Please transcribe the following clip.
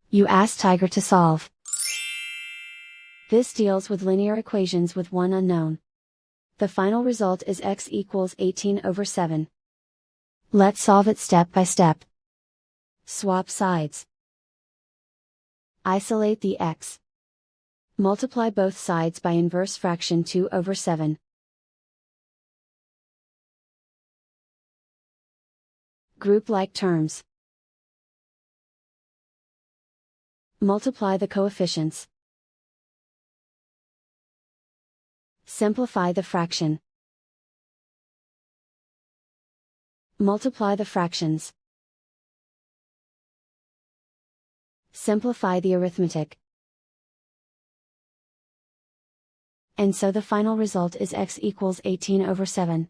You ask Tiger to solve. This deals with linear equations with one unknown. The final result is x equals 18/7. Let's solve it step by step. Swap sides. Isolate the x. Multiply both sides by inverse fraction 2/7. Group like terms. Multiply the coefficients. Simplify the fraction. Multiply the fractions. Simplify the arithmetic. And so the final result is x equals 18/7.